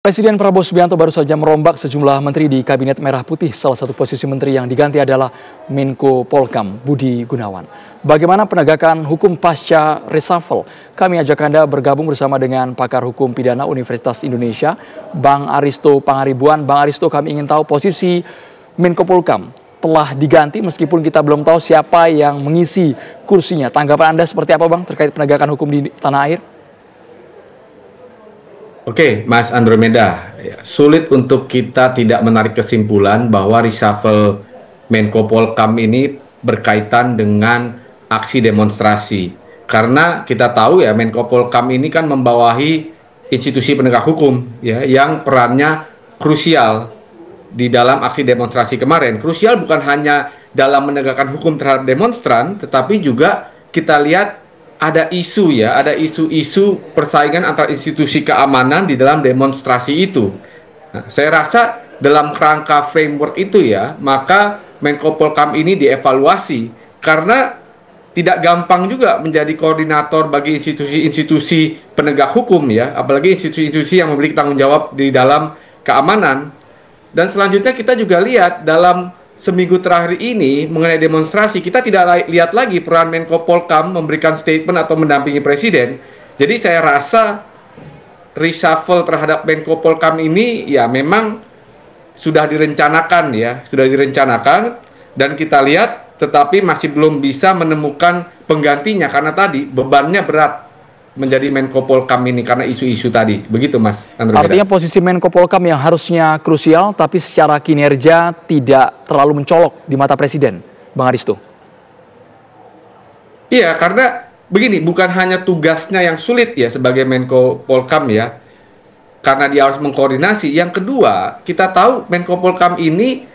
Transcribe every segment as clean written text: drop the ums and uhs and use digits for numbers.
Presiden Prabowo Subianto baru saja merombak sejumlah menteri di Kabinet Merah Putih. Salah satu posisi menteri yang diganti adalah Menko Polhukam Budi Gunawan. Bagaimana penegakan hukum pasca reshuffle? Kami ajak Anda bergabung bersama dengan pakar hukum pidana Universitas Indonesia, Bang Aristo Pangaribuan. Bang Aristo, kami ingin tahu posisi Menko Polhukam telah diganti meskipun kita belum tahu siapa yang mengisi kursinya. Tanggapan Anda seperti apa, Bang, terkait penegakan hukum di tanah air? Oke, Mas Andromeda, sulit untuk kita tidak menarik kesimpulan bahwa reshuffle Menko Polhukam ini berkaitan dengan aksi demonstrasi. Karena kita tahu ya, Menko Polhukam ini kan membawahi institusi penegak hukum ya, yang perannya krusial di dalam aksi demonstrasi kemarin. Krusial bukan hanya dalam menegakkan hukum terhadap demonstran, tetapi juga kita lihat ada isu-isu persaingan antar institusi keamanan di dalam demonstrasi itu. Nah, saya rasa dalam kerangka framework itu ya, maka Menko Polhukam ini dievaluasi karena tidak gampang juga menjadi koordinator bagi institusi-institusi penegak hukum ya, apalagi institusi-institusi yang memiliki tanggung jawab di dalam keamanan. Dan selanjutnya kita juga lihat dalam seminggu terakhir ini mengenai demonstrasi, kita tidak lihat lagi peran Menko Polhukam memberikan statement atau mendampingi presiden. Jadi saya rasa reshuffle terhadap Menko Polhukam ini ya memang sudah direncanakan dan kita lihat tetapi masih belum bisa menemukan penggantinya karena tadi bebannya berat menjadi Menko Polhukam ini karena isu-isu tadi. Begitu, Mas Andromeda. Artinya posisi Menko Polhukam yang harusnya krusial tapi secara kinerja tidak terlalu mencolok di mata Presiden, Bang Aristo. Iya, karena begini, bukan hanya tugasnya yang sulit ya sebagai Menko Polhukam ya, karena dia harus mengkoordinasi. Yang kedua, kita tahu Menko Polhukam ini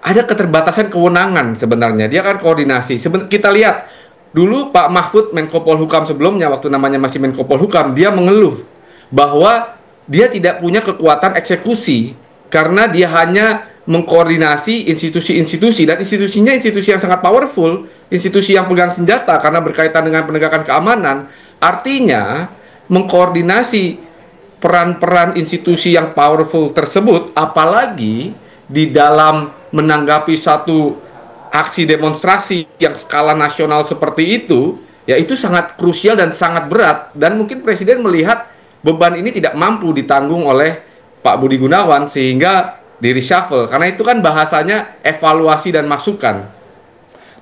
ada keterbatasan kewenangan sebenarnya. Dia kan koordinasi. Kita lihat dulu Pak Mahfud Menko Polhukam sebelumnya, waktu namanya masih Menko Polhukam, dia mengeluh bahwa dia tidak punya kekuatan eksekusi karena dia hanya mengkoordinasi institusi-institusi, dan institusinya institusi yang sangat powerful, institusi yang pegang senjata karena berkaitan dengan penegakan keamanan. Artinya mengkoordinasi peran-peran institusi yang powerful tersebut, apalagi di dalam menanggapi satu aksi demonstrasi yang skala nasional seperti itu, ya itu sangat krusial dan sangat berat, dan mungkin Presiden melihat beban ini tidak mampu ditanggung oleh Pak Budi Gunawan sehingga di reshuffle, karena itu kan bahasanya evaluasi dan masukan.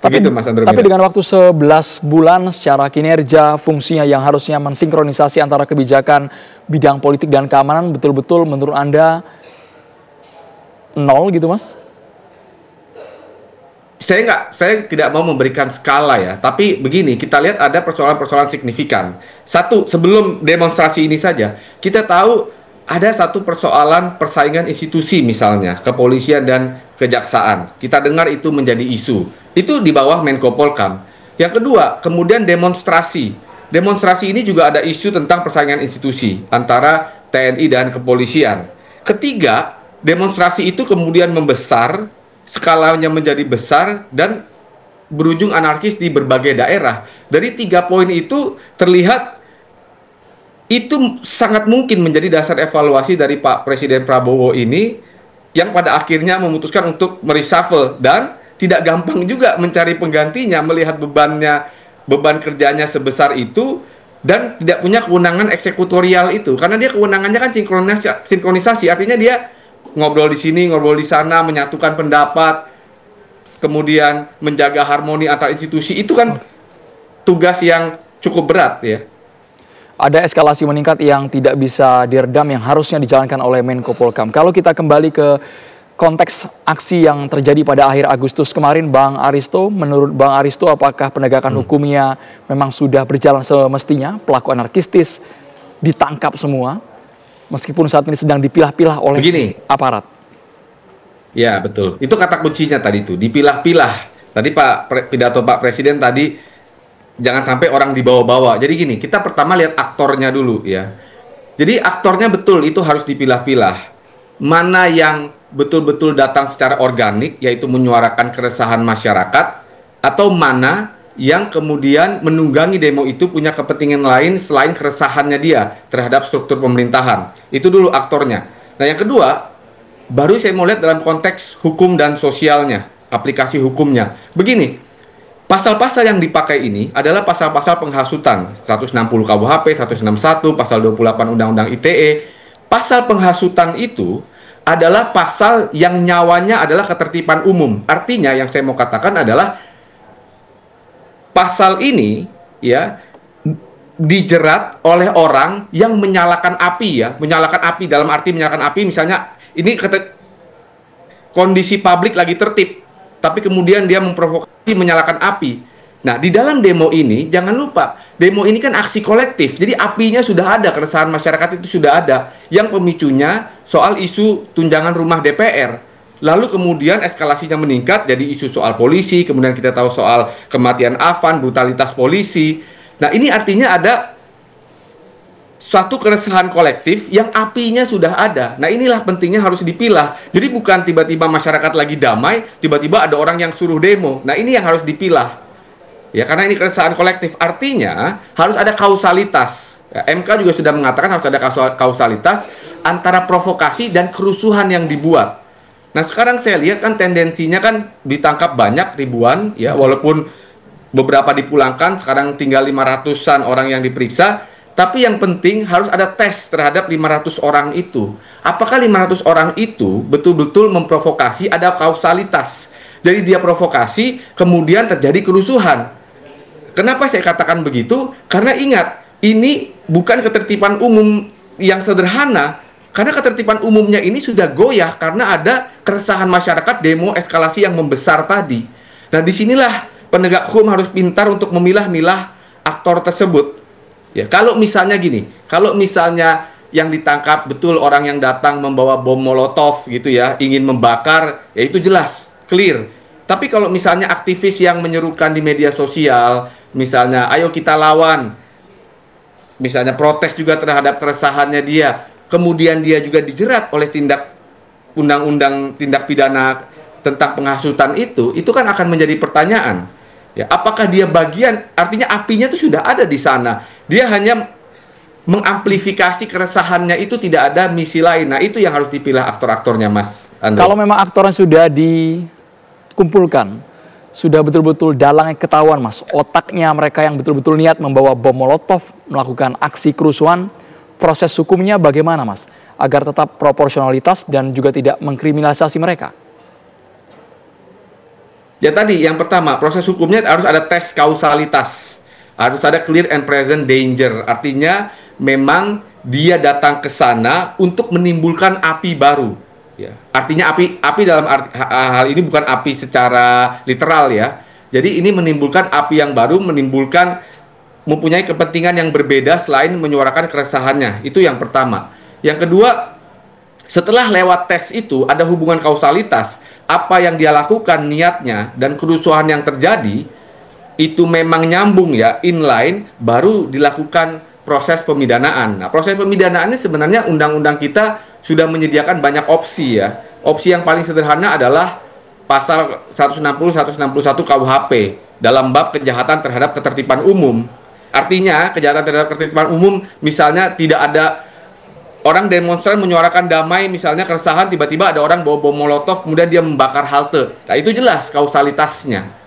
Begitu, Mas Andromeda. Tapi dengan waktu 11 bulan secara kinerja fungsinya yang harusnya mensinkronisasi antara kebijakan bidang politik dan keamanan, betul-betul menurut Anda nol gitu, Mas? Saya tidak mau memberikan skala ya, tapi begini, kita lihat ada persoalan-persoalan signifikan. Satu, sebelum demonstrasi ini saja, kita tahu ada satu persoalan persaingan institusi misalnya, kepolisian dan kejaksaan. Kita dengar itu menjadi isu. Itu di bawah Menko Polhukam. Yang kedua, kemudian demonstrasi. Demonstrasi ini juga ada isu tentang persaingan institusi antara TNI dan kepolisian. Ketiga, demonstrasi itu kemudian membesar, skalanya menjadi besar dan berujung anarkis di berbagai daerah. Dari 3 poin itu terlihat itu sangat mungkin menjadi dasar evaluasi dari Pak Presiden Prabowo ini yang pada akhirnya memutuskan untuk mereshuffle, dan tidak gampang juga mencari penggantinya melihat beban kerjanya sebesar itu dan tidak punya kewenangan eksekutorial itu, karena dia kewenangannya kan sinkronisasi, artinya dia ngobrol di sini, ngobrol di sana, menyatukan pendapat, kemudian menjaga harmoni antar institusi, itu kan tugas yang cukup berat ya. Ada eskalasi meningkat yang tidak bisa diredam yang harusnya dijalankan oleh Menko Polhukam. Kalau kita kembali ke konteks aksi yang terjadi pada akhir Agustus kemarin, Bang Aristo, menurut Bang Aristo apakah penegakan hukumnya memang sudah berjalan semestinya? Pelaku anarkistis ditangkap semua, meskipun saat ini sedang dipilah-pilah oleh aparat. Ya, betul. Itu kata kuncinya tadi itu, dipilah-pilah. Tadi pidato Pak Presiden tadi, jangan sampai orang dibawa-bawa. Jadi gini, kita pertama lihat aktornya dulu ya. Jadi aktornya betul, itu harus dipilah-pilah. Mana yang betul-betul datang secara organik, yaitu menyuarakan keresahan masyarakat, atau mana yang kemudian menunggangi demo itu punya kepentingan lain selain keresahannya dia terhadap struktur pemerintahan. Itu dulu aktornya. Nah, yang kedua, baru saya mau lihat dalam konteks hukum dan sosialnya, aplikasi hukumnya. Begini, pasal-pasal yang dipakai ini adalah pasal-pasal penghasutan, 160 KUHP, 161, pasal 28 Undang-Undang ITE. Pasal penghasutan itu adalah pasal yang nyawanya adalah ketertiban umum. Artinya yang saya mau katakan adalah pasal ini ya dijerat oleh orang yang menyalakan api ya, menyalakan api dalam arti menyalakan api misalnya ini kondisi publik lagi tertib, tapi kemudian dia memprovokasi menyalakan api. Nah, di dalam demo ini, jangan lupa, demo ini kan aksi kolektif. Jadi apinya sudah ada, keresahan masyarakat itu sudah ada. Yang pemicunya soal isu tunjangan rumah DPR. Lalu kemudian eskalasinya meningkat, jadi isu soal polisi, kemudian kita tahu soal kematian Afan, brutalitas polisi. Nah, ini artinya ada suatu keresahan kolektif yang apinya sudah ada. Nah, inilah pentingnya harus dipilah. Jadi bukan tiba-tiba masyarakat lagi damai, tiba-tiba ada orang yang suruh demo. Nah, ini yang harus dipilah. Ya, karena ini keresahan kolektif, artinya harus ada kausalitas. Ya, MK juga sudah mengatakan harus ada kausalitas antara provokasi dan kerusuhan yang dibuat. Nah, sekarang saya lihat kan tendensinya kan ditangkap banyak ribuan, ya, walaupun beberapa dipulangkan, sekarang tinggal 500-an orang yang diperiksa, tapi yang penting harus ada tes terhadap 500 orang itu. Apakah 500 orang itu betul-betul memprovokasi, ada kausalitas. Jadi dia provokasi, kemudian terjadi kerusuhan. Kenapa saya katakan begitu? Karena ingat, ini bukan ketertiban umum yang sederhana. Karena ketertiban umumnya ini sudah goyah karena ada keresahan masyarakat demo eskalasi yang membesar tadi. Nah, disinilah penegak hukum harus pintar untuk memilah-milah aktor tersebut. Ya, kalau misalnya gini, kalau misalnya yang ditangkap betul orang yang datang membawa bom molotov gitu ya, ingin membakar, ya itu jelas, clear. Tapi kalau misalnya aktivis yang menyerukan di media sosial, misalnya ayo kita lawan, misalnya protes juga terhadap keresahannya dia, kemudian dia juga dijerat oleh undang-undang tindak pidana tentang penghasutan itu kan akan menjadi pertanyaan. Ya, apakah dia bagian, artinya apinya itu sudah ada di sana. Dia hanya mengamplifikasi keresahannya, itu tidak ada misi lain. Nah, itu yang harus dipilah aktor-aktornya, Mas Andre. Kalau memang aktornya sudah dikumpulkan, sudah betul-betul dalangnya ketahuan, Mas, otaknya mereka yang betul-betul niat membawa bom molotov, melakukan aksi kerusuhan, proses hukumnya bagaimana, Mas? Agar tetap proporsionalitas dan juga tidak mengkriminalisasi mereka. Ya tadi, yang pertama, proses hukumnya harus ada tes kausalitas. Harus ada clear and present danger. Artinya, memang dia datang ke sana untuk menimbulkan api baru. Ya. Artinya api dalam hal ini bukan api secara literal ya. Jadi ini menimbulkan api yang baru, mempunyai kepentingan yang berbeda selain menyuarakan keresahannya. Itu yang pertama. Yang kedua, setelah lewat tes itu ada hubungan kausalitas. Apa yang dia lakukan niatnya dan kerusuhan yang terjadi itu memang nyambung ya, inline, baru dilakukan proses pemidanaan. Nah, proses pemidanaannya sebenarnya undang-undang kita sudah menyediakan banyak opsi ya. Opsi yang paling sederhana adalah pasal 160-161 KUHP dalam bab kejahatan terhadap ketertiban umum. Artinya, kejahatan terhadap ketertiban umum misalnya tidak ada orang demonstran menyuarakan damai, misalnya keresahan, tiba-tiba ada orang bawa bom molotov, kemudian dia membakar halte. Nah, itu jelas kausalitasnya.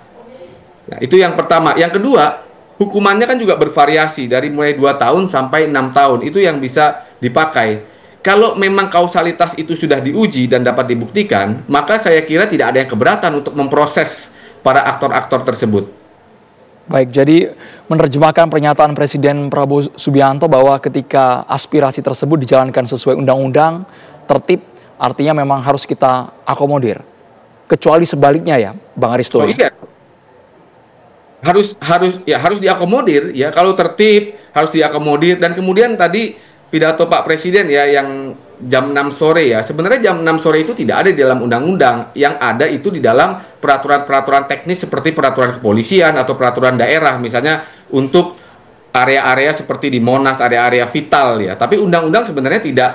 Nah, itu yang pertama. Yang kedua, hukumannya kan juga bervariasi dari mulai 2 tahun sampai 6 tahun. Itu yang bisa dipakai. Kalau memang kausalitas itu sudah diuji dan dapat dibuktikan, maka saya kira tidak ada yang keberatan untuk memproses para aktor-aktor tersebut. Baik, jadi menerjemahkan pernyataan Presiden Prabowo Subianto bahwa ketika aspirasi tersebut dijalankan sesuai undang-undang, tertib, artinya memang harus kita akomodir. Kecuali sebaliknya ya, Bang Aristo. Oh iya. Harus diakomodir ya. Kalau tertib harus diakomodir. Dan kemudian tadi pidato Pak Presiden ya yang jam 6 sore ya. Sebenarnya jam 6 sore itu tidak ada di dalam undang-undang. Yang ada itu di dalam peraturan-peraturan teknis seperti peraturan kepolisian atau peraturan daerah. Misalnya untuk area-area seperti di Monas, area-area vital ya. Tapi undang-undang sebenarnya tidak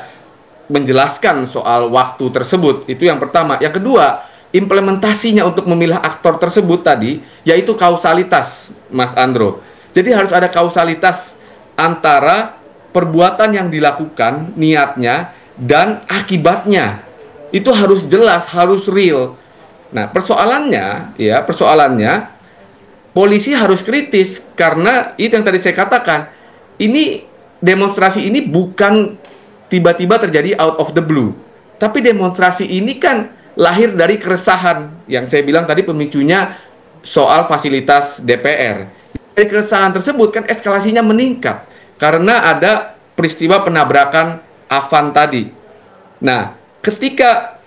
menjelaskan soal waktu tersebut. Itu yang pertama. Yang kedua, implementasinya untuk memilah aktor tersebut tadi, yaitu kausalitas, Mas Andro. Jadi harus ada kausalitas antara perbuatan yang dilakukan, niatnya, dan akibatnya. Itu harus jelas, harus real. Nah, persoalannya polisi harus kritis karena itu yang tadi saya katakan. Ini demonstrasi ini bukan tiba-tiba terjadi out of the blue. Tapi demonstrasi ini kan lahir dari keresahan yang saya bilang tadi pemicunya soal fasilitas DPR. Dari keresahan tersebut kan eskalasinya meningkat karena ada peristiwa penabrakan Avan tadi. Nah, ketika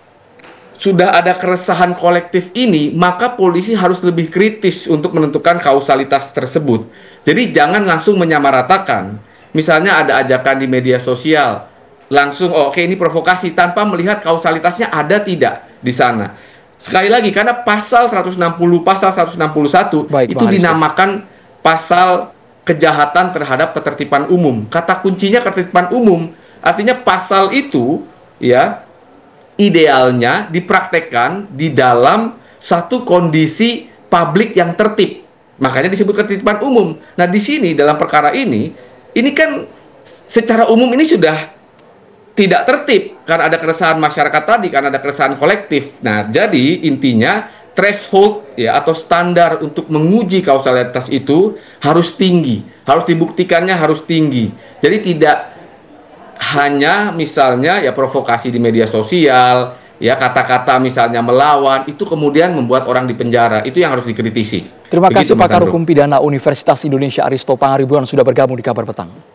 sudah ada keresahan kolektif ini, maka polisi harus lebih kritis untuk menentukan kausalitas tersebut. Jadi jangan langsung menyamaratakan. Misalnya ada ajakan di media sosial, langsung oke ini provokasi tanpa melihat kausalitasnya ada tidak di sana. Sekali lagi karena pasal 160, pasal 161 itu dinamakan pasal kejahatan terhadap ketertiban umum. Kata kuncinya ketertiban umum, artinya pasal itu ya idealnya dipraktekkan di dalam satu kondisi publik yang tertib. Makanya disebut ketertiban umum. Nah, di sini dalam perkara ini kan secara umum ini sudah tidak tertib karena ada keresahan masyarakat tadi, karena ada keresahan kolektif. Nah, jadi intinya threshold ya atau standar untuk menguji kausalitas itu harus tinggi, harus dibuktikannya harus tinggi. Jadi tidak hanya misalnya ya provokasi di media sosial, ya kata-kata misalnya melawan itu kemudian membuat orang dipenjara. Itu yang harus dikritisi. Terima kasih pakar hukum pidana Universitas Indonesia Aristo Pangaribuan sudah bergabung di Kabar Petang.